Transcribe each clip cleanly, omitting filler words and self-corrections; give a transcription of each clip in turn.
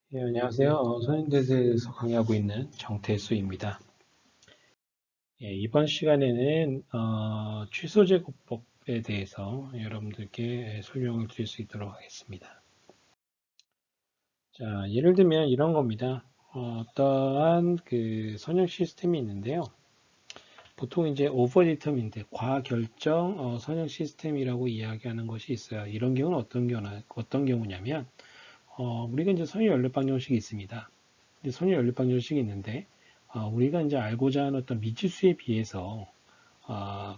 네, 안녕하세요. 선행대에서 강의하고 있는 정태수입니다. 이번 시간에는 취소제고법에 대해서 여러분들께 설명을 드릴 수 있도록 하겠습니다. 자, 예를 들면 이런 겁니다. 어떠한 그 선형 시스템이 있는데요. 보통 이제 오버디터민드, 과결정 선형 시스템이라고 이야기하는 것이 있어요. 이런 경우는 어떤 경우냐면 우리가 이제 선형 연립 방정식이 있습니다. 선형 연립 방정식이 있는데 우리가 이제 알고자 하는 어떤 미지수에 비해서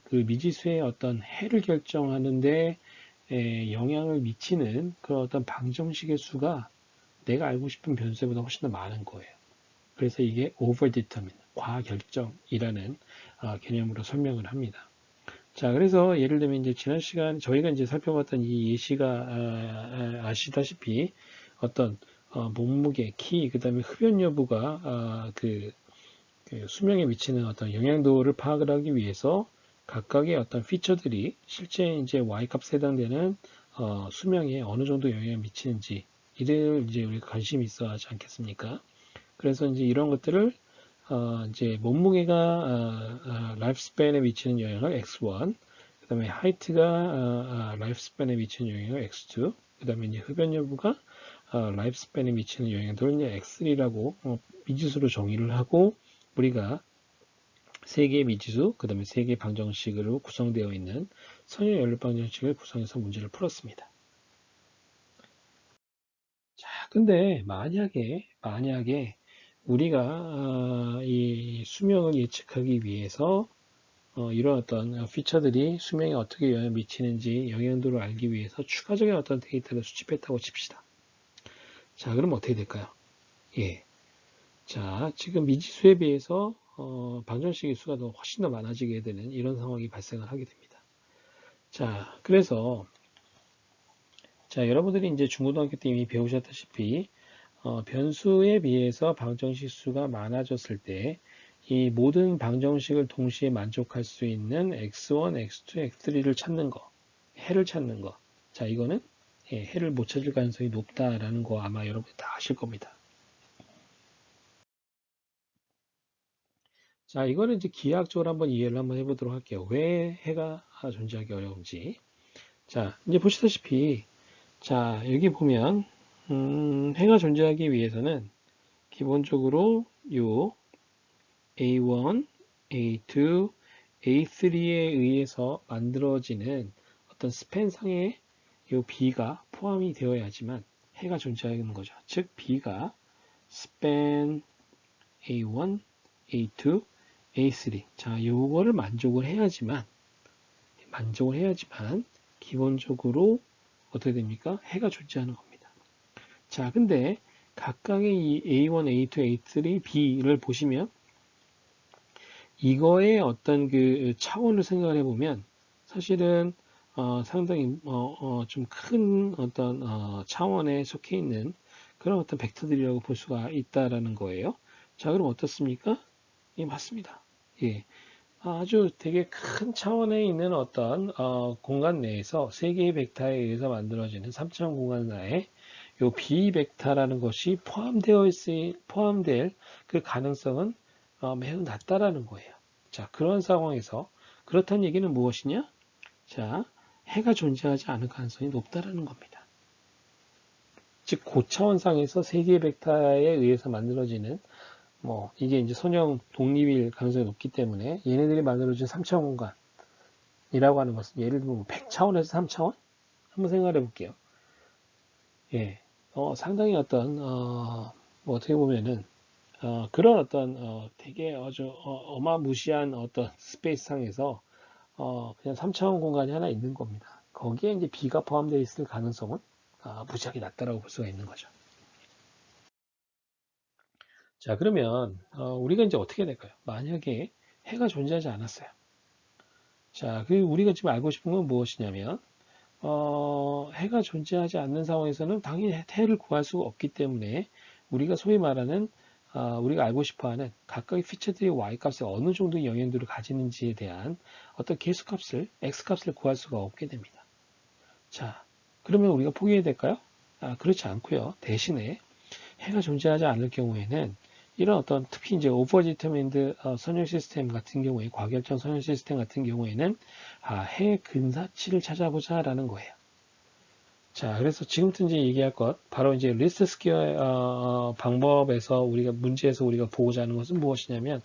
그 미지수의 어떤 해를 결정하는데 영향을 미치는 그런 어떤 방정식의 수가 내가 알고 싶은 변수보다 훨씬 더 많은 거예요. 그래서 이게 overdetermine, 과결정이라는 개념으로 설명을 합니다. 자, 그래서 예를 들면 이제 지난 시간 저희가 이제 살펴봤던 이 예시가 아시다시피 어떤 몸무게, 키, 그 다음에 흡연 여부가 그 수명에 미치는 어떤 영향도를 파악을 하기 위해서 각각의 어떤 피처들이 실제 이제 Y값에 해당되는 수명에 어느 정도 영향을 미치는지 이를 이제 우리가 관심이 있어 하지 않겠습니까? 그래서 이제 이런 것들을 이제 몸무게가 라이프 스팬에 미치는 영향을 X1, 그 다음에 하이트가 라이프 스팬에 미치는 영향을 X2, 그 다음에 이제 흡연 여부가 라이프 스팬에 미치는 영향도를 이제 X3라고 미지수로 정의를 하고 우리가 세 개의 미지수, 그 다음에 세 개의 방정식으로 구성되어 있는 선형 연립 방정식을 구성해서 문제를 풀었습니다. 자, 근데 만약에 우리가 이 수명을 예측하기 위해서 이런 어떤 피처들이 수명에 어떻게 영향을 미치는지 영향도를 알기 위해서 추가적인 어떤 데이터를 수집했다고 칩시다. 자, 그럼 어떻게 될까요? 예. 자, 지금 미지수에 비해서 방정식의 수가 더 훨씬 더 많아지게 되는 이런 상황이 발생을 하게 됩니다. 자, 그래서 자, 여러분들이 이제 중고등학교 때 이미 배우셨다시피 변수에 비해서 방정식 수가 많아졌을 때 이 모든 방정식을 동시에 만족할 수 있는 x1, x2, x3를 찾는 거, 해를 찾는 거. 자, 이거는 해를 못 찾을 가능성이 높다라는 거 아마 여러분이 다 아실 겁니다. 자, 이거는 이제 기하학적으로 한번 이해를 한번 해보도록 할게요. 왜 해가 존재하기 어려운지. 자, 이제 보시다시피, 자, 여기 보면, 해가 존재하기 위해서는 기본적으로 요 A1, A2, A3에 의해서 만들어지는 어떤 스팬상의 요 B가 포함이 되어야지만 해가 존재하는 거죠. 즉, B가 스팬 A1, A2, A3. 자, 요거를 만족을 해야지만, 기본적으로 어떻게 됩니까? 해가 존재하는 겁니다. 자, 근데 각각의 이 A1, A2, A3, B를 보시면 이거의 어떤 그 차원을 생각을 해보면 사실은 상당히 좀 큰 어떤 차원에 속해 있는 그런 어떤 벡터들이라고 볼 수가 있다라는 거예요. 자, 그럼 어떻습니까? 예, 맞습니다. 예. 아주 되게 큰 차원에 있는 어떤 공간 내에서 세 개의 벡터에 의해서 만들어지는 3차원 공간 내에 요 B 벡터라는 것이 포함될 그 가능성은 매우 낮다라는 거예요. 자, 그런 상황에서 그렇다는 얘기는 무엇이냐? 자, 해가 존재하지 않을 가능성이 높다라는 겁니다. 즉 고차원상에서 세 개의 벡터에 의해서 만들어지는 이게 이제 선형 독립일 가능성이 높기 때문에 얘네들이 만들어진 3차원 공간이라고 하는 것은 예를 들면 100차원에서 3차원? 한번 생각해 볼게요. 예. 상당히 어떤 어떻게 보면은 그런 어떤 되게 아주 어마무시한 어떤 스페이스 상에서 그냥 3차원 공간이 하나 있는 겁니다. 거기에 이제 B가 포함되어 있을 가능성은 무지하게 낮다라고 볼 수가 있는 거죠. 자, 그러면 우리가 이제 어떻게 해야 될까요? 만약에 해가 존재하지 않았어요. 자, 그 우리가 지금 알고 싶은 건 무엇이냐면 해가 존재하지 않는 상황에서는 당연히 해를 구할 수가 없기 때문에 우리가 소위 말하는 우리가 알고 싶어하는 각각의 피처들이 y-값에 어느 정도의 영향도를 가지는지에 대한 어떤 계수값을 x-값을 구할 수가 없게 됩니다. 자, 그러면 우리가 포기해야 될까요? 그렇지 않고요. 대신에 해가 존재하지 않을 경우에는 이런 어떤 특히 이제 오버디터민드 선형 시스템 같은 경우에 과결정 선형 시스템 같은 경우에는 해 근사치를 찾아보자라는 거예요. 자, 그래서 지금부터 이제 얘기할 것 바로 이제 리스트 스퀘어 방법에서 우리가 문제에서 우리가 보고자 하는 것은 무엇이냐면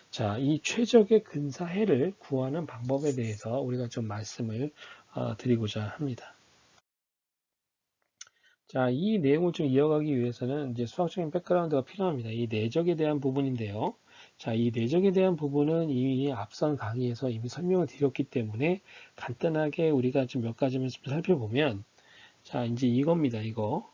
자, 이 최적의 근사해를 구하는 방법에 대해서 우리가 좀 말씀을 드리고자 합니다. 자, 이 내용을 좀 이어가기 위해서는 이제 수학적인 백그라운드가 필요합니다. 이 내적에 대한 부분인데요. 자, 이 내적에 대한 부분은 이미 앞선 강의에서 이미 설명을 드렸기 때문에 간단하게 우리가 좀 몇 가지만 좀 살펴보면 자, 이제 이겁니다. 이거.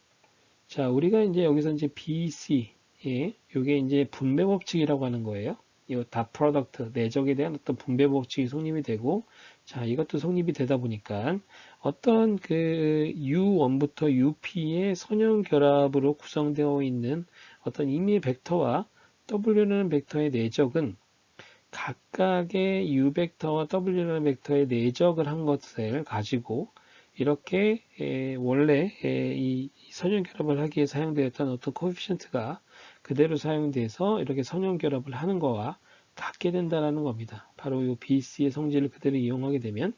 자, 우리가 이제 여기서 이제 BC, 예, 요게 이제 분배 법칙이라고 하는 거예요. 이거 다 프로덕트, 내적에 대한 어떤 분배 법칙이 성립이 되고, 자, 이것도 성립이 되다 보니까 어떤 그 U1부터 UP의 선형 결합으로 구성되어 있는 어떤 임의 벡터와 W라는 벡터의 내적은 각각의 U 벡터와 W라는 벡터의 내적을 한 것을 가지고 이렇게 원래 이 선형 결합을 하기에 사용되었던 어떤 코에피션트가 그대로 사용돼서 이렇게 선형 결합을 하는 거와 같게 된다라는 겁니다. 바로 이 BC의 성질을 그대로 이용하게 되면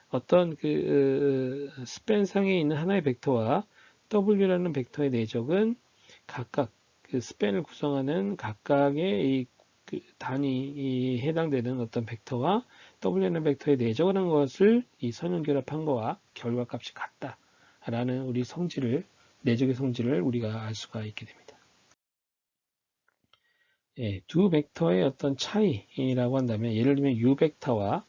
어떤 그 스팬상에 있는 하나의 벡터와 W라는 벡터의 내적은 각각 그 스팬을 구성하는 각각의 그 단위 해당되는 어떤 벡터와 W라는 벡터의 내적을 한 것을 이 선형결합한 거와 결과값이 같다라는 우리 성질을 내적의 성질을 우리가 알 수가 있게 됩니다. 예, 두 벡터의 어떤 차이라고 한다면 예를 들면 U 벡터와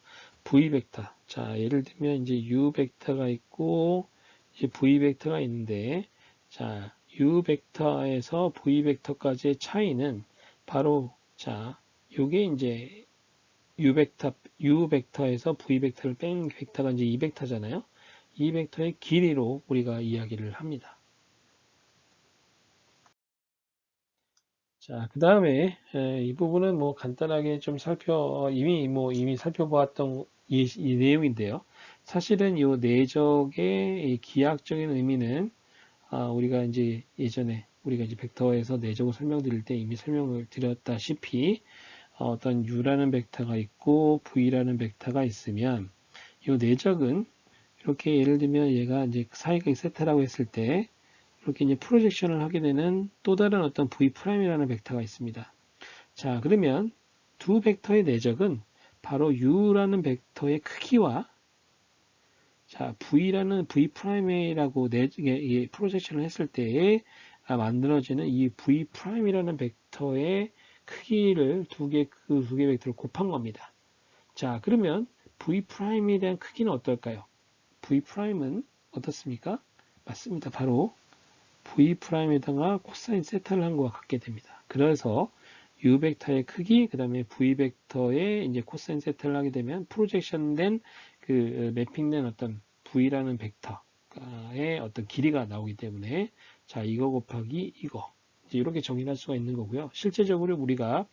V 벡터. 자, 예를 들면 이제 U 벡터가 있고 이제 V 벡터가 있는데 자, U 벡터에서 V 벡터까지의 차이는 바로 자, 요게 이제 U 벡터에서 V 벡터를 뺀 벡터가 이제 이 벡터잖아요. 이 벡터의 길이로 우리가 이야기를 합니다. 자, 그 다음에 이 부분은 뭐 간단하게 좀 이미 살펴보았던 이 내용인데요. 사실은 이 내적의 이 기하학적인 의미는 우리가 이제 예전에 우리가 이제 벡터에서 내적을 설명드릴 때 이미 설명을 드렸다시피 어떤 U라는 벡터가 있고 V라는 벡터가 있으면 이 내적은 이렇게 예를 들면 얘가 이제 사이가 세타라고 했을 때 이렇게 이제 프로젝션을 하게 되는 또 다른 어떤 V'이라는 벡터가 있습니다. 자, 그러면 두 벡터의 내적은 바로 U라는 벡터의 크기와 자, V라는 V'이라고 프로젝션을 했을 때에 만들어지는 이 V'이라는 벡터의 크기를 그 두 개 벡터를 곱한 겁니다. 자, 그러면 V'에 대한 크기는 어떨까요? V'은 어떻습니까? 맞습니다. 바로 V'에다가 코사인 세타를 한 것과 같게 됩니다. 그래서 U 벡터의 크기, 그 다음에 V 벡터의 이제 코사인 세타를 하게 되면 프로젝션된 그 매핑된 어떤 V라는 벡터의 어떤 길이가 나오기 때문에 자, 이거 곱하기 이거. 이제 이렇게 정의할 수가 있는 거고요. 실제적으로 우리가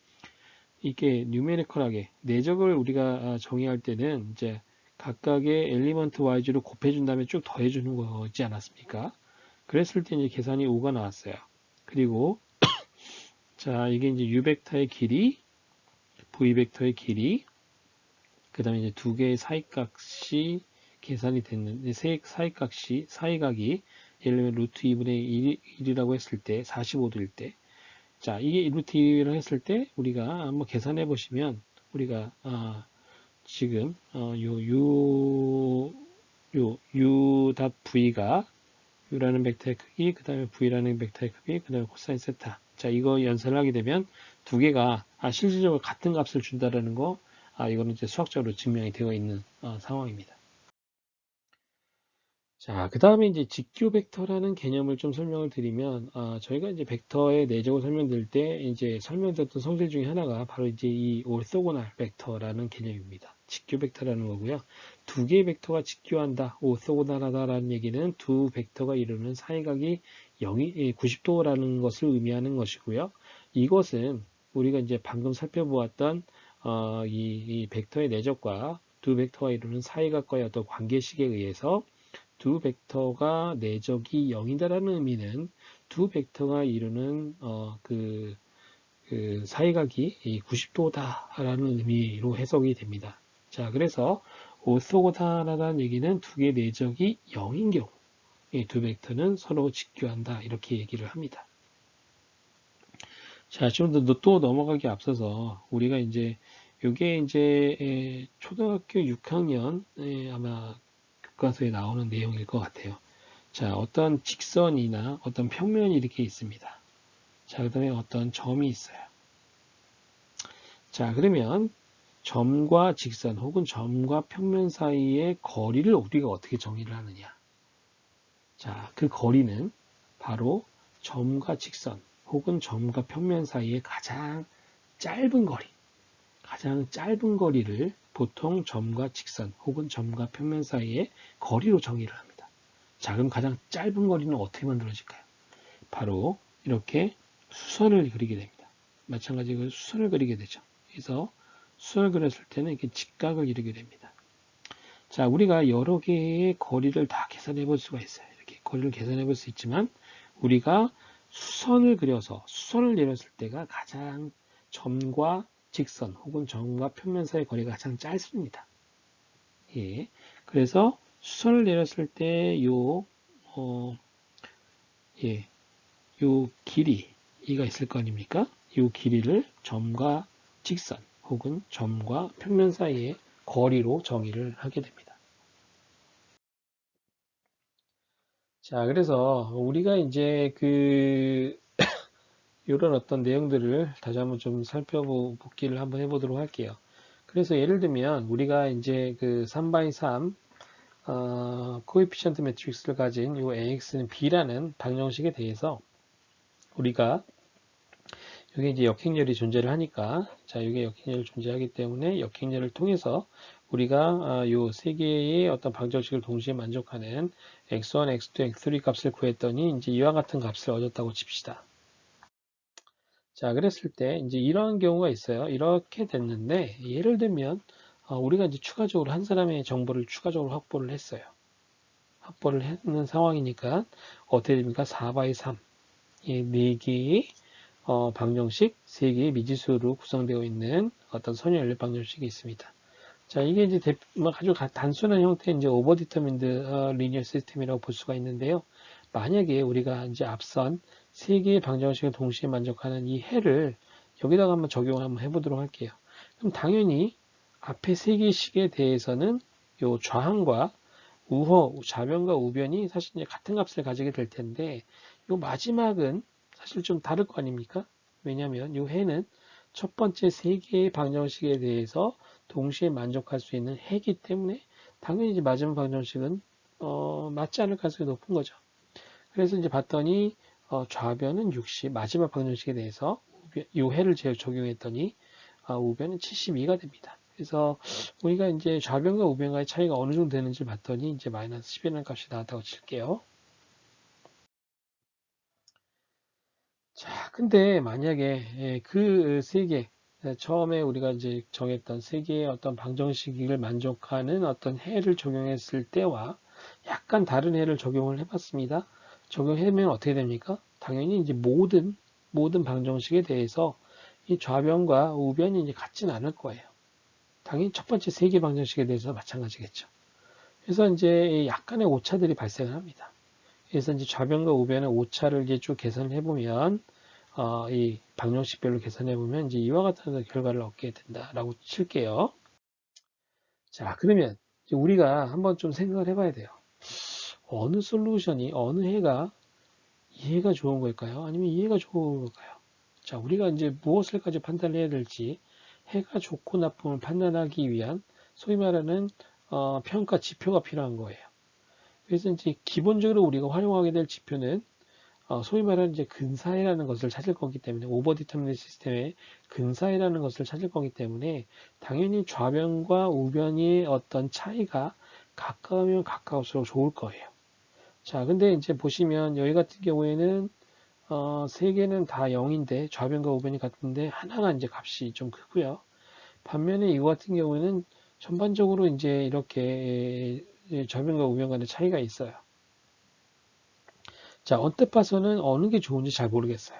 이게 뉴메리컬하게 내적을 우리가 정의할 때는 이제 각각의 엘리먼트 와이즈로 곱해준 다음에 쭉 더해주는 거지 않았습니까? 그랬을 때 이제 계산이 5가 나왔어요. 그리고 자, 이게 이제 U 벡터의 길이, V 벡터의 길이, 그 다음에 이제 두 개의 사이값이 계산이 됐는데, 사이각이, 예를 들면 루트 2분의 1이라고 했을 때, 45도일 때, 자, 이게 루트 2를 했을 때, 우리가 한번 계산해 보시면, 우리가, 지금, U.V가 U라는 벡터의 크기, 그 다음에 V라는 벡터의 크기, 그 다음에 코사인 세타. 자, 이거 연산을 하게 되면 두 개가 실질적으로 같은 값을 준다라는 거, 이거는 이제 수학적으로 증명이 되어 있는 상황입니다. 자, 그 다음에 이제 직교 벡터라는 개념을 좀 설명을 드리면, 저희가 이제 벡터의 내적을 설명드릴 때, 이제 설명드렸던 성질 중에 하나가 바로 이제 이 오르토고널 벡터라는 개념입니다. 직교 벡터라는 거고요. 두 개의 벡터가 직교한다, 오르토고널하다라는 얘기는 두 벡터가 이루는 사이각이 90도라는 것을 의미하는 것이고요. 이것은 우리가 이제 방금 살펴보았던, 이 벡터의 내적과 두 벡터가 이루는 사이각과의 어떤 관계식에 의해서 두 벡터가 내적이 0이다라는 의미는 두 벡터가 이루는 그 사이각이 90도다라는 의미로 해석이 됩니다. 자, 그래서 오소고다라는 얘기는 두 개의 내적이 0인 경우 이 두 벡터는 서로 직교한다 이렇게 얘기를 합니다. 자, 좀 더 또 넘어가기 앞서서 우리가 이제 이게 이제 초등학교 6학년 아마 교과서에 나오는 내용일 것 같아요. 자, 어떤 직선이나 어떤 평면이 이렇게 있습니다. 자, 그 다음에 어떤 점이 있어요. 자, 그러면 점과 직선 혹은 점과 평면 사이의 거리를 우리가 어떻게 정의를 하느냐. 자, 그 거리는 바로 점과 직선 혹은 점과 평면 사이의 가장 짧은 거리를 보통 점과 직선 혹은 점과 평면 사이의 거리로 정의를 합니다. 자, 그럼 가장 짧은 거리는 어떻게 만들어질까요? 바로 이렇게 수선을 그리게 됩니다. 마찬가지로 수선을 그리게 되죠. 그래서 수선을 그렸을 때는 이렇게 직각을 이루게 됩니다. 자, 우리가 여러 개의 거리를 다 계산해 볼 수가 있어요. 이렇게 거리를 계산해 볼 수 있지만 우리가 수선을 그려서 수선을 내렸을 때가 가장 점과 직선 혹은 점과 평면 사이의 거리가 가장 짧습니다. 예. 그래서 수선을 내렸을 때 요 길이가 있을 거 아닙니까? 요 길이를 점과 직선 혹은 점과 평면 사이의 거리로 정의를 하게 됩니다. 자, 그래서 우리가 이제 이런 어떤 내용들을 다시 한번 좀 살펴보기를 한번 해보도록 할게요. 그래서 예를 들면 우리가 이제 그 3x3 코에피션트 매트릭스를 가진 이 AX는 B라는 방정식에 대해서 우리가 여기 이제 역행렬이 존재를 하니까 자, 이게 역행렬이 존재하기 때문에 역행렬을 통해서 우리가 요 세 개의 어떤 방정식을 동시에 만족하는 x1, x2, x3 값을 구했더니 이제 이와 같은 값을 얻었다고 칩시다. 자, 그랬을 때 이제 이러한 경우가 있어요. 이렇게 됐는데 예를 들면 우리가 이제 추가적으로 한 사람의 정보를 추가적으로 확보를 했어요. 확보를 했는 상황이니까 어떻게 됩니까? 4x3 4개의 방정식 3개의 미지수로 구성되어 있는 어떤 선형 연립 방정식이 있습니다. 자, 이게 이제 아주 단순한 형태의 이제 오버디터민드 리니어 시스템이라고 볼 수가 있는데요. 만약에 우리가 이제 앞선 3개의 방정식을 동시에 만족하는 이 해를 여기다가 한번 적용을 한번 해보도록 할게요. 그럼 당연히 앞에 3개의 식에 대해서는 요 좌항과 좌변과 우변이 사실 이제 같은 값을 가지게 될 텐데, 요 마지막은 사실 좀 다를 거 아닙니까? 왜냐하면 요 해는 첫 번째 3개의 방정식에 대해서 동시에 만족할 수 있는 해이기 때문에 당연히 이제 마지막 방정식은 맞지 않을 가능성이 높은 거죠. 그래서 이제 봤더니 좌변은 60, 마지막 방정식에 대해서 이 해를 적용했더니 우변은 72가 됩니다. 그래서 우리가 이제 좌변과 우변과의 차이가 어느 정도 되는지 봤더니 이제 마이너스 10이라는 값이 나왔다고 칠게요. 자, 근데 만약에 그 세 개, 처음에 우리가 이제 정했던 세 개의 어떤 방정식을 만족하는 어떤 해를 적용했을 때와 약간 다른 해를 적용을 해봤습니다. 적용하면 어떻게 됩니까? 당연히 이제 모든 방정식에 대해서 이 좌변과 우변이 이제 같지는 않을 거예요. 당연히 첫 번째 세 개 방정식에 대해서 마찬가지겠죠. 그래서 이제 약간의 오차들이 발생을 합니다. 그래서 이제 좌변과 우변의 오차를 이제 쭉 계산을 해보면 이 방정식별로 계산해보면 이제 이와 같은 결과를 얻게 된다라고 칠게요. 자, 그러면 우리가 한번 좀 생각을 해봐야 돼요. 어느 솔루션이, 어느 해가 이해가 좋은 걸까요? 아니면 이해가 좋은 걸까요? 자, 우리가 이제 무엇을까지 판단해야 될지 해가 좋고 나쁨을 판단하기 위한 소위 말하는 평가 지표가 필요한 거예요. 그래서 이제 기본적으로 우리가 활용하게 될 지표는 소위 말하는 이제 근사이라는 것을 찾을 거기 때문에 오버디터미네 시스템의 근사이라는 것을 찾을 거기 때문에 당연히 좌변과 우변의 어떤 차이가 가까우면 가까울수록 좋을 거예요. 자, 근데 이제 보시면 여기 같은 경우에는 세 개는 다 0인데 좌변과 우변이 같은데 하나가 이제 값이 좀 크고요. 반면에 이거 같은 경우에는 전반적으로 이제 이렇게 좌변과 우변 간의 차이가 있어요. 자, 언뜻 봐서는 어느 게 좋은지 잘 모르겠어요.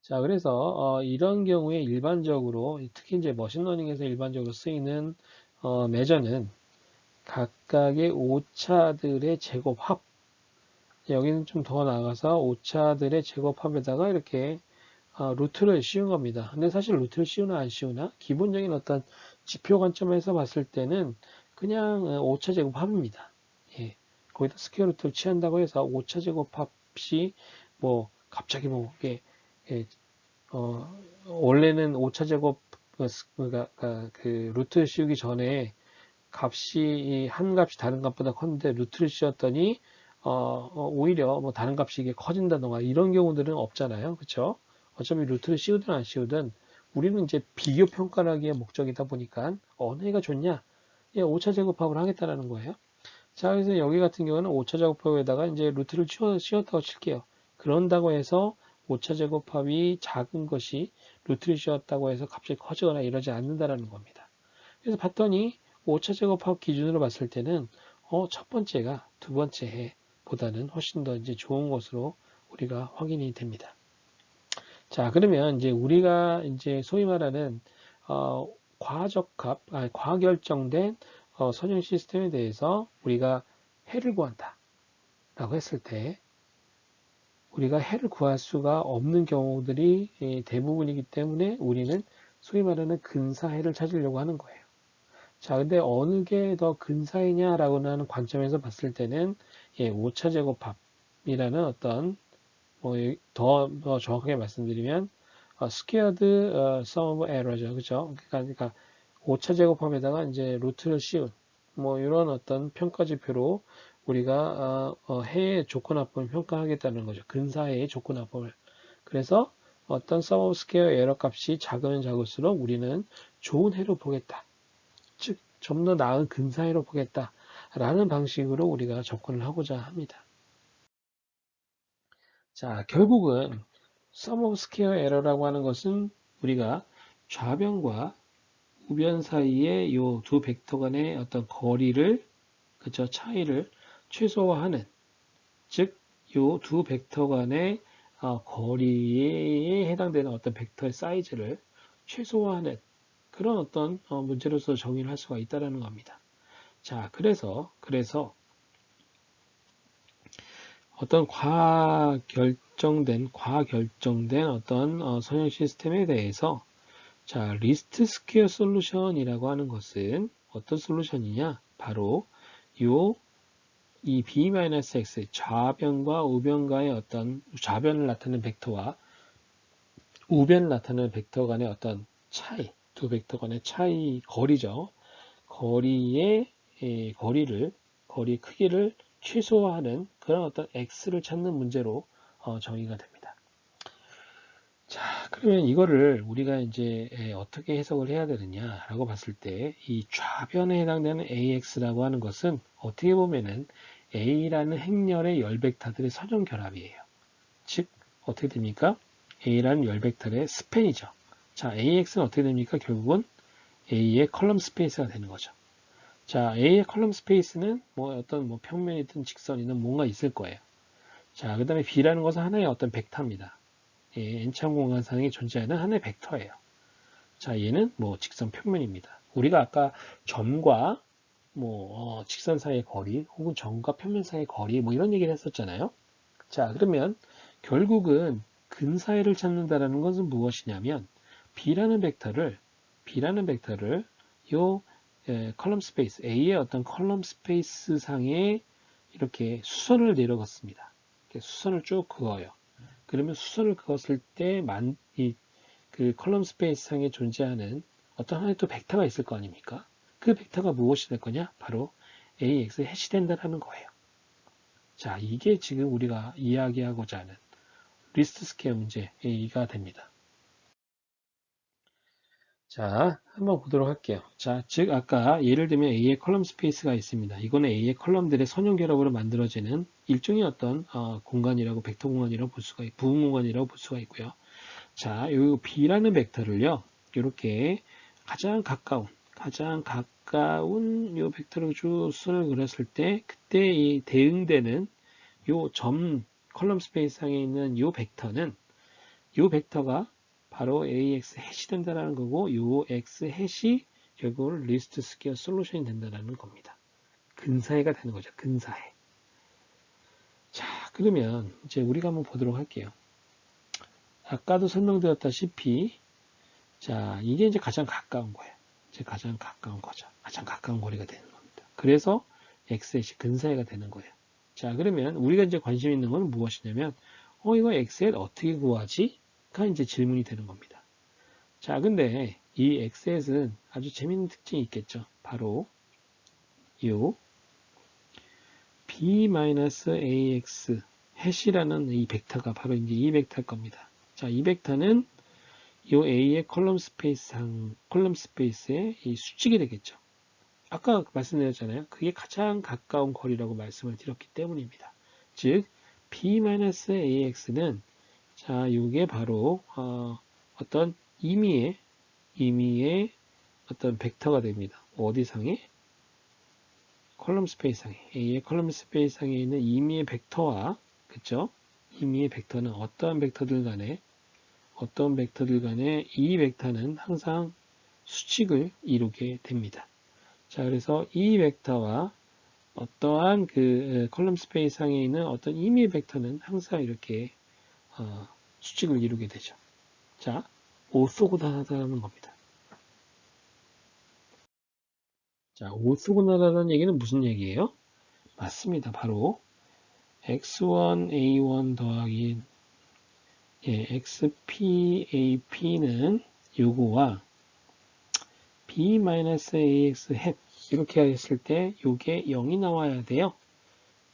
자, 그래서 이런 경우에 일반적으로 특히 이제 머신러닝에서 일반적으로 쓰이는 매저는 각각의 오차들의 제곱합. 여기는 좀 더 나아가서 오차들의 제곱합에다가 이렇게 루트를 씌운 겁니다. 근데 사실 루트를 씌우나 안 씌우나 기본적인 어떤 지표 관점에서 봤을 때는 그냥 오차 제곱합입니다. 예. 거기다 스퀘어 루트를 취한다고 해서 오차 제곱합이 뭐 갑자기 뭐 이게 예, 원래는 오차 제곱 그러니까 그 루트 씌우기 전에 값이 한 값이 다른 값보다 컸는데 루트를 씌웠더니 오히려 뭐 다른 값이 이게 커진다던가 이런 경우들은 없잖아요. 그렇죠? 어차피 루트를 씌우든 안 씌우든 우리는 이제 비교 평가를 하기에 목적이다 보니까 어느 애가 좋냐? 예, 오차 제곱합을 하겠다라는 거예요. 자, 그래서 여기 같은 경우는 오차 제곱합에다가 이제 루트를 씌웠다고 칠게요. 그런다고 해서 오차 제곱합이 작은 것이 루트를 씌웠다고 해서 갑자기 커지거나 이러지 않는다라는 겁니다. 그래서 봤더니 오차 제곱합 기준으로 봤을 때는 첫 번째가 두 번째 해보다는 훨씬 더 이제 좋은 것으로 우리가 확인이 됩니다. 자, 그러면 이제 우리가 이제 소위 말하는 과결정된 선형 시스템에 대해서 우리가 해를 구한다 라고 했을 때 우리가 해를 구할 수가 없는 경우들이 대부분이기 때문에 우리는 소위 말하는 근사해를 찾으려고 하는 거예요. 자, 근데 어느 게 더 근사이냐라고 하는 관점에서 봤을 때는 예, 오차 제곱합이라는 어떤 더 정확하게 말씀드리면 squared sum of error죠, 그죠? 그러니까 오차 제곱합에다가 이제 루트를 씌운 뭐 이런 어떤 평가 지표로 우리가 해의 조건합법을 평가하겠다는 거죠. 근사해의 조건합법을. 그래서 어떤 sum of square error 값이 작으면 작을수록 우리는 좋은 해로 보겠다. 즉, 좀 더 나은 근사해로 보겠다라는 방식으로 우리가 접근을 하고자 합니다. 자, 결국은 sum of square error라고 하는 것은 우리가 좌변과 우변 사이의 이 두 벡터 간의 어떤 거리를, 그쵸, 차이를 최소화하는, 즉, 이 두 벡터 간의 거리에 해당되는 어떤 벡터의 사이즈를 최소화하는 그런 어떤 문제로서 정의를 할 수가 있다는 겁니다. 자, 그래서 어떤 과결정된 어떤 선형 시스템에 대해서 자, 리스트 스퀘어 솔루션이라고 하는 것은 어떤 솔루션이냐? 바로 이 b-x 좌변과 우변과의 어떤 좌변을 나타내는 벡터와 우변을 나타내는 벡터 간의 어떤 차이, 두 벡터 간의 차이 거리죠. 거리의 거리 크기를 최소화하는 그런 어떤 x를 찾는 문제로 정의가 됩니다. 자, 그러면 이거를 우리가 이제 어떻게 해석을 해야 되느냐라고 봤을 때 이 좌변에 해당되는 AX라고 하는 것은 어떻게 보면은 A라는 행렬의 열벡터들의 선형 결합이에요. 즉 어떻게 됩니까? A라는 열벡터의 스팬이죠. 자, AX는 어떻게 됩니까? 결국은 A의 컬럼 스페이스가 되는 거죠. 자, A의 컬럼 스페이스는 뭐 어떤 뭐 평면이든 직선이든 뭔가 있을 거예요. 자, 그 다음에 B라는 것은 하나의 어떤 벡터입니다. 예, n차원 공간상에 존재하는 하나의 벡터예요. 자, 얘는 뭐 직선 평면입니다. 우리가 아까 점과 뭐 직선 사이의 거리 혹은 점과 평면 사이의 거리 뭐 이런 얘기를 했었잖아요. 자, 그러면 결국은 근사이를 찾는다라는 것은 무엇이냐면 B라는 벡터를 요 컬럼 스페이스 A의 어떤 컬럼 스페이스 상에 이렇게 수선을 내려갔습니다. 이렇게 수선을 쭉 그어요. 그러면 수선을 그었을 때 그 컬럼 스페이스 상에 존재하는 어떤 하나의 또 벡터가 있을 거 아닙니까? 그 벡터가 무엇이 될 거냐? 바로 AX의 해시 된다는 거예요. 자, 이게 지금 우리가 이야기하고자 하는 리스트 스퀘어 문제가 됩니다. 자, 한번 보도록 할게요. 자, 즉 아까 예를 들면 A의 컬럼 스페이스가 있습니다. 이거는 A의 컬럼들의 선형 결합으로 만들어지는 일종의 어떤 공간이라고 벡터 공간이라고 볼 수가 부분 공간이라고 볼 수가 있고요. 자, 요 B라는 벡터를요. 이렇게 가장 가까운 가까운 요 벡터로 쭉 선을 그렸을 때 그때 이 대응되는 요 점 컬럼 스페이스 상에 있는 요 벡터는 요 벡터가 바로 AX 해시 된다는 거고 요 X 해시 결국은 리스트 스퀘어 솔루션이 된다는 겁니다. 근사해가 되는 거죠. 근사해. 자, 그러면 이제 우리가 한번 보도록 할게요. 아까도 설명드렸다시피 자, 이게 이제 가장 가까운 거예요. 이제 가장 가까운 거죠. 가장 가까운 거리가 되는 겁니다. 그래서 X햇이 근사해가 되는 거예요. 자, 그러면 우리가 이제 관심 있는 건 무엇이냐면, 이거 X햇 어떻게 구하지? 가 이제 질문이 되는 겁니다. 자, 근데 이 X햇은 아주 재밌는 특징이 있겠죠. 바로 요 B-AX 해시라는 이 벡터가 바로 이제 이 벡터일 겁니다. 자, 이 벡터는 이 A의 컬럼 스페이스의 이 수직이 되겠죠. 아까 말씀드렸잖아요. 그게 가장 가까운 거리라고 말씀을 드렸기 때문입니다. 즉, B-AX는 자, 이게 바로 어떤 임의의 어떤 벡터가 됩니다. 어디상에? 컬럼 스페이스 상에 A의 컬럼 스페이스 상에 있는 임의의 벡터와 그쵸? 임의의 벡터는 어떠한 벡터들 간에 이 벡터는 항상 수직을 이루게 됩니다. 자, 그래서 이 벡터와 어떠한 그 컬럼 스페이스 상에 있는 어떤 임의의 벡터는 항상 이렇게 수직을 이루게 되죠. 자, 오소고단하다는 겁니다. 자, 오소고단하다는 얘기는 무슨 얘기예요? 맞습니다. 바로 x1, a1 더하기 xpap는 요거와 b-ax hat 이렇게 했을 때 요게 0이 나와야 돼요.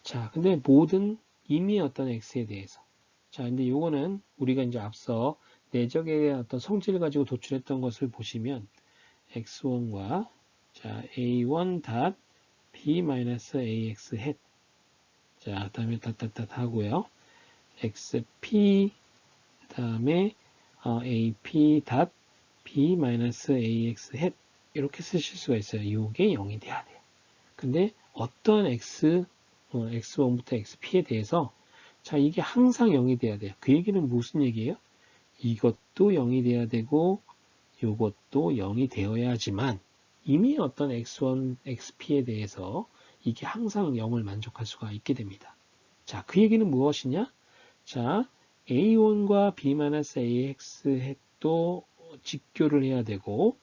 자, 근데 모든 이미 어떤 x에 대해서 자, 근데 요거는 우리가 이제 앞서 내적의 어떤 성질을 가지고 도출했던 것을 보시면 x1과 자, a1 닷 b-ax hat 자, 그 다음에 닷닷닷 하고요. xp 그 다음에 ap 닷 b-ax hat 이렇게 쓰실 수가 있어요. 이게 0이 돼야 돼요. 근데 어떤 x1부터 xp에 대해서 자, 이게 항상 0이 돼야 돼요. 그 얘기는 무슨 얘기예요? 이것도 0이 돼야 되고 이것도 0이 되어야지만 이미 어떤 x1, xp에 대해서 이게 항상 0을 만족할 수가 있게 됩니다. 자, 그 얘기는 무엇이냐? 자, a1과 b-ax 핵도 직교를 해야 되고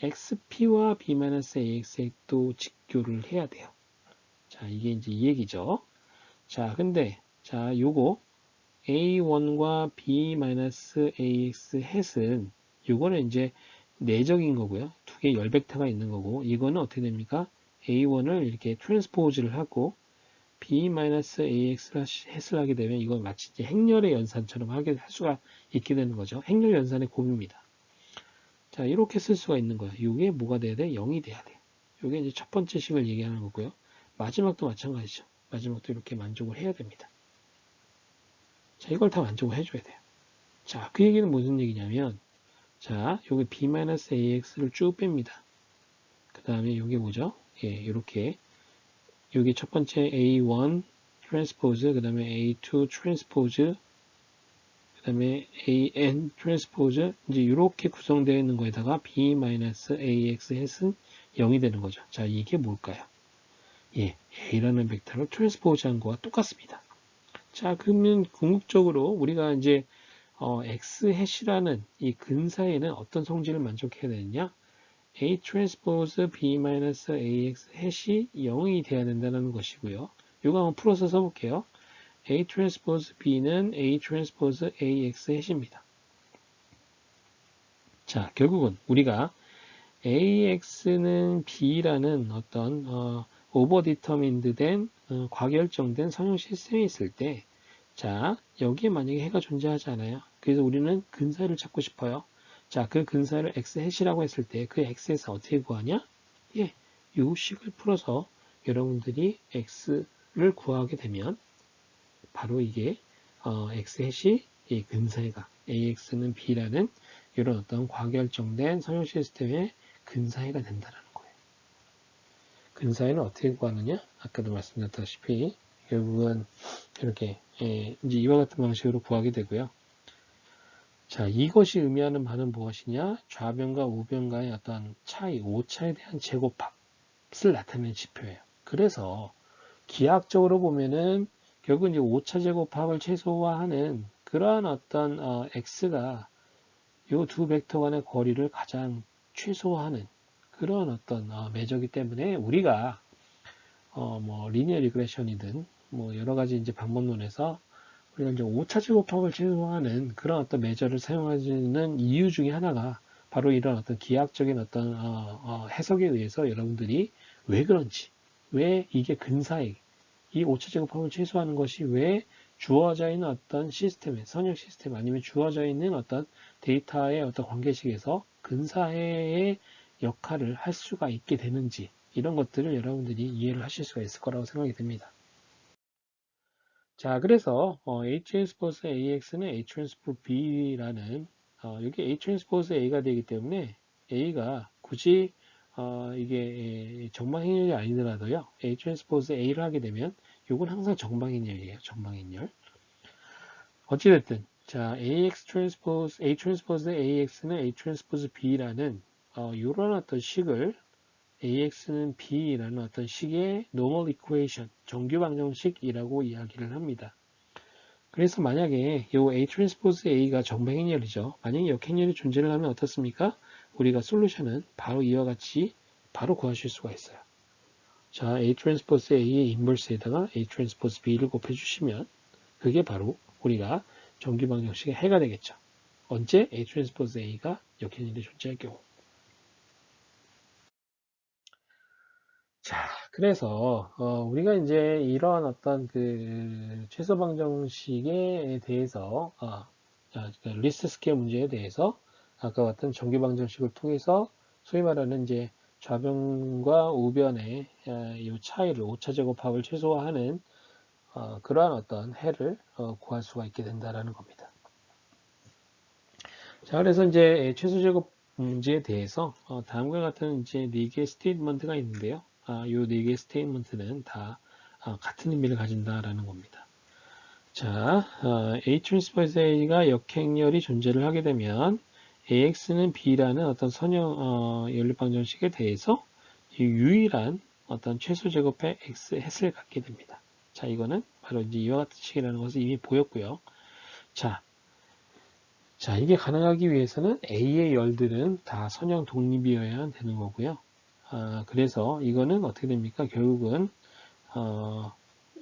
xp와 b-ax 핵도 직교를 해야 돼요. 자, 이게 이제 이 얘기죠. 자, 근데 자, 요거 a1과 b-ax 햇은 요거는 이제 내적인 거고요. 두 개의 열벡터가 있는 거고 이거는 어떻게 됩니까? a1을 이렇게 트랜스포즈를 하고 b-ax를 햇을 하게 되면 이건 마치 이제 행렬의 연산처럼 할 수가 있게 되는 거죠. 행렬 연산의 곱입니다. 자, 이렇게 쓸 수가 있는 거예요. 이게 뭐가 돼야 돼? 0이 돼야 돼. 이게 이제 첫 번째 식을 얘기하는 거고요. 마지막도 마찬가지죠. 마지막도 이렇게 만족을 해야 됩니다. 자, 이걸 다 만족을 해줘야 돼요. 자, 그 얘기는 무슨 얘기냐면, 자, 여기 b-ax를 쭉 뺍니다. 그 다음에 여기 뭐죠? 예, 이렇게. 여기 첫 번째 a1 트랜스포즈, 그 다음에 a2 트랜스포즈, 그 다음에 an 트랜스포즈, 이제 이렇게 구성되어 있는 거에다가 b-ax 햇은 0이 되는 거죠. 자, 이게 뭘까요? 예, a라는 벡터를 트랜스포즈 한 거와 똑같습니다. 자, 그러면 궁극적으로 우리가 이제 x 해시라는 이 근사에는 어떤 성질을 만족해야 되느냐? a 트랜스포즈 b-ax 해시 0이 돼야 된다는 것이고요. 이거 한번 풀어서 써볼게요. a 트랜스포즈 b는 a 트랜스포즈 ax 해시입니다. 자, 결국은 우리가 ax는 b라는 어떤 오버디터민드 된 과결정된 선형 시스템이 있을 때 자, 여기에 만약에 해가 존재하지 않아요. 그래서 우리는 근사를 찾고 싶어요. 자, 그 근사를 x햇이라고 했을 때 그 x에서 어떻게 구하냐? 예, 요 식을 풀어서 여러분들이 x를 구하게 되면 바로 이게 x햇이 이 근사해가 ax는 b라는 이런 어떤 과결정된 선형 시스템의 근사해가 된다는 거예요. 근사에는 어떻게 구하느냐? 아까도 말씀드렸다시피 결국은 이렇게 이제 이와 같은 방식으로 구하게 되고요. 자, 이것이 의미하는 바는 무엇이냐? 좌변과 우변과의 어떤 차이, 오차에 대한 제곱합을 나타내는 지표예요. 그래서 기하학적으로 보면은 결국 이제 오차 제곱합을 최소화하는 그러한 어떤 x가 이 두 벡터 간의 거리를 가장 최소화하는 그런 어떤 매저기 때문에 우리가 뭐 리니어 리그레션이든 뭐 여러 가지 이제 방법론에서 우리가 이제 오차 제곱합을 최소화하는 그런 어떤 매저를 사용하는 이유 중에 하나가 바로 이런 어떤 기하학적인 어떤 해석에 의해서 여러분들이 왜 그런지, 왜 이게 근사해, 이 오차 제곱합을 최소화하는 것이 왜 주어져 있는 어떤 시스템에, 선형 시스템 아니면 주어져 있는 어떤 데이터의 어떤 관계식에서 근사해의 역할을 할 수가 있게 되는지 이런 것들을 여러분들이 이해를 하실 수가 있을 거라고 생각이 됩니다. 자, 그래서 H 트랜스포즈 AX는 H 트랜스포즈 B라는 여기 H 트랜스포즈 A가 되기 때문에 A가 굳이 이게 정방행렬이 아니더라도요. H 트랜스포즈 A를 하게 되면 이건 항상 정방행렬이에요. 정방행렬. 어찌됐든 자 AX 트랜스포즈 A 트랜스포즈 AX는 A 트랜스포즈 B라는 이런 어떤 식을 AX는 B라는 어떤 식의 normal equation, 정규 방정식이라고 이야기를 합니다. 그래서 만약에 이 A 트랜스포즈 A가 정방행렬이죠. 만약에 역행렬이 존재를 하면 어떻습니까? 우리가 솔루션은 바로 이와 같이 바로 구하실 수가 있어요. 자, A 트랜스포즈 A의 인버스에다가 A 트랜스포즈 B를 곱해주시면 그게 바로 우리가 정규 방정식의 해가 되겠죠. 언제 A 트랜스포즈 A가 역행렬이 존재할 경우. 자, 그래서 우리가 이제 이러한 어떤 그 최소 방정식에 대해서 리스트 스퀘어 문제에 대해서 아까 같은 정규 방정식을 통해서 소위 말하는 이제 좌변과 우변의 이 차이를 오차 제곱합을 최소화하는 그러한 어떤 해를 구할 수가 있게 된다라는 겁니다. 자, 그래서 이제 최소 제곱 문제에 대해서 다음과 같은 이제 4개의 스테이트먼트가 있는데요. 이 4개의 스테이트먼트는 다 같은 의미를 가진다라는 겁니다. 자, A 트랜스포즈 A가 역행렬이 존재를 하게 되면 AX는 B라는 어떤 선형 연립방정식에 대해서 유일한 어떤 최소 제곱의 X 햇을 갖게 됩니다. 자, 이거는 바로 이제 이와 같은 식이라는 것을 이미 보였고요. 자, 이게 가능하기 위해서는 A의 열들은 다 선형 독립이어야 되는 거고요. 그래서 이거는 어떻게 됩니까? 결국은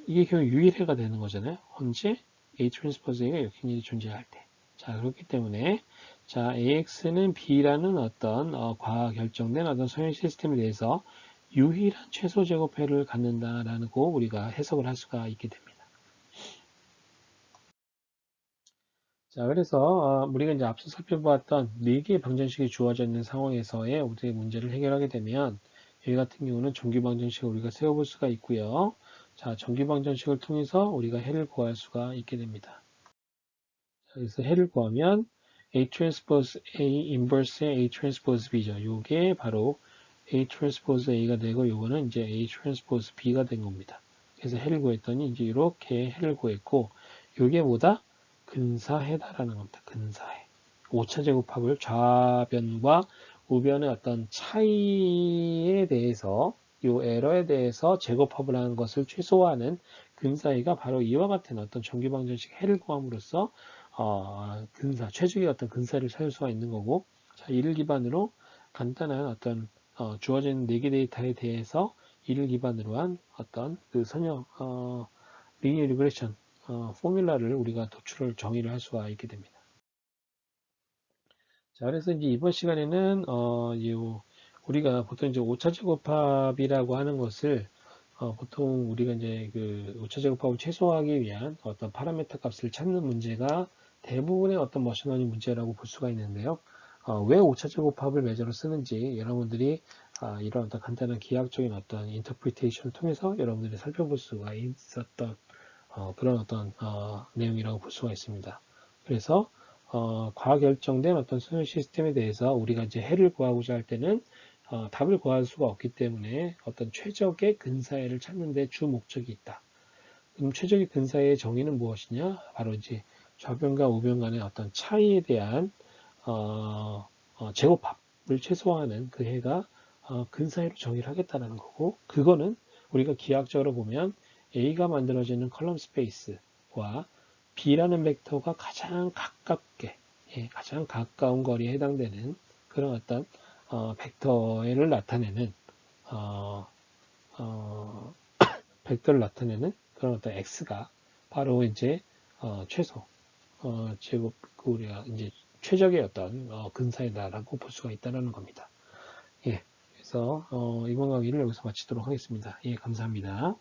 이게 결국 유일해가 되는 거잖아요. 언제? A 트랜스포즈 A가 역행렬이 존재할 때. 자, 그렇기 때문에 자, AX는 B라는 어떤 과결정된 어떤 선형 시스템에 대해서 유일한 최소 제곱회를 갖는다라는 거 우리가 해석을 할 수가 있게 됩니다. 자, 그래서 우리가 이제 앞서 살펴보았던 4개의 방정식이 주어져 있는 상황에서의 우리의 문제를 해결하게 되면 여기 같은 경우는 정규 방정식을 우리가 세워볼 수가 있고요. 자, 정규 방정식을 통해서 우리가 해를 구할 수가 있게 됩니다. 자, 그래서 해를 구하면 A 트랜스포즈 A 인버스의 A 트랜스포즈 B죠. 요게 바로 A 트랜스포즈 A가 되고 요거는 이제 A 트랜스포즈 B가 된 겁니다. 그래서 해를 구했더니 이제 이렇게 해를 구했고 요게 뭐다? 근사해다라는 겁니다. 근사해. 오차 제곱합을 좌변과 우변의 어떤 차이에 대해서 이 에러에 대해서 제곱합을 하는 것을 최소화하는 근사해가 바로 이와 같은 어떤 정규방정식 해를 구함으로써 근사, 최적의 어떤 근사를 찾을 수가 있는 거고 자, 이를 기반으로 간단한 어떤 주어진 4개 데이터에 대해서 이를 기반으로 한 어떤 그 선형 리니어 리그레션 포뮬라를 우리가 도출을 정의를 할 수가 있게 됩니다. 자, 그래서 이제 이번 시간에는 우리가 보통 이제 오차제곱합이라고 하는 것을 보통 우리가 이제 그 오차제곱합을 최소화하기 위한 어떤 파라메터 값을 찾는 문제가 대부분의 어떤 머신러닝 문제라고 볼 수가 있는데요. 왜 오차제곱합을 매저로 쓰는지 여러분들이 이런 어떤 간단한 기하학적인 어떤 인터프리테이션을 통해서 여러분들이 살펴볼 수가 있었던 그런 어떤 내용이라고 볼 수가 있습니다. 그래서 과결정된 어떤 수능 시스템에 대해서 우리가 이제 해를 구하고자 할 때는 답을 구할 수가 없기 때문에 어떤 최적의 근사애를 찾는 데 주 목적이 있다. 그럼 최적의 근사애의 정의는 무엇이냐? 바로 이제 좌변과 우변 간의 어떤 차이에 대한 제곱합을 최소화하는 그 해가 근사애로 정의를 하겠다는 거고, 그거는 우리가 기하학적으로 보면 A가 만들어지는 컬럼 스페이스와 B라는 벡터가 가장 가깝게, 가장 가까운 거리에 해당되는 그런 어떤 벡터를 나타내는 어, 어, 벡터를 나타내는 그런 어떤 x가 바로 이제 최소 제곱 그 우리가 이제 최적의 어떤 근사이다라고 볼 수가 있다는 겁니다. 예, 그래서 이번 강의를 여기서 마치도록 하겠습니다. 예, 감사합니다.